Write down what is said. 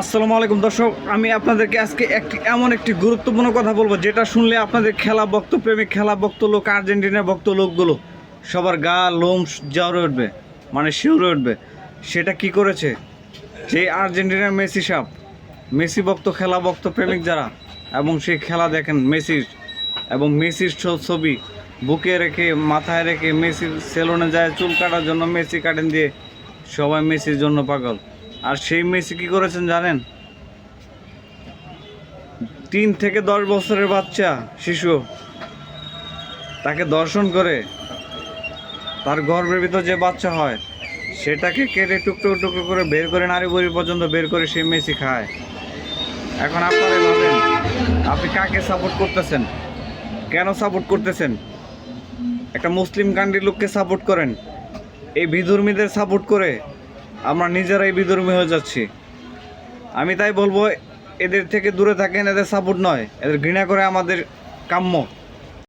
আসসালামু আলাইকুম দর্শক, আমি আপনাদেরকে আজকে এমন একটি গুরুত্বপূর্ণ কথা বলবো যেটা শুনলে আপনাদের খেলা ভক্ত প্রেমিক, খেলা ভক্ত লোক, আর্জেন্টিনার ভক্ত লোকগুলো সবার গা লোম জ্বরে উঠবে, মানে শিউরে উঠবে। সেটা কি করেছে সেই আর্জেন্টিনার মেসি সাহেব, মেসি ভক্ত, খেলা ভক্ত প্রেমিক যারা, এবং সেই খেলা দেখেন মেসির, এবং মেসির ছবি বুকে রেখে মাথায় রেখে মেসি সেলুনে যায় চুল কাটার জন্য, মেসি কাটেন দিয়ে সবাই মেসির জন্য পাগল। আর সেই মেসি কি করেছেন জানেন? 3 থেকে 10 বছরের বাচ্চা শিশু তাকে দর্শন করে, তার গর্ভের ভিতর যে বাচ্চা হয় সেটাকে কেটে টুকরো টুকরো করে বের করে নারী বুড়ি পর্যন্ত বের করে সেই মেসি খায়। এখন আপনারা ভাবেন আপনি কাকে সাপোর্ট করতেছেন, কেন সাপোর্ট করতেছেন? একটা মুসলিম কান্ট্রির লোককে সাপোর্ট করেন, এই বিধর্মীদের সাপোর্ট করে আমরা নিজেরাই বিধর্মী হয়ে যাচ্ছি। আমি তাই বলবো, এদের থেকে দূরে থাকেন, এদের সাপোর্ট নয়, এদের ঘৃণা করে আমাদের কাম্য।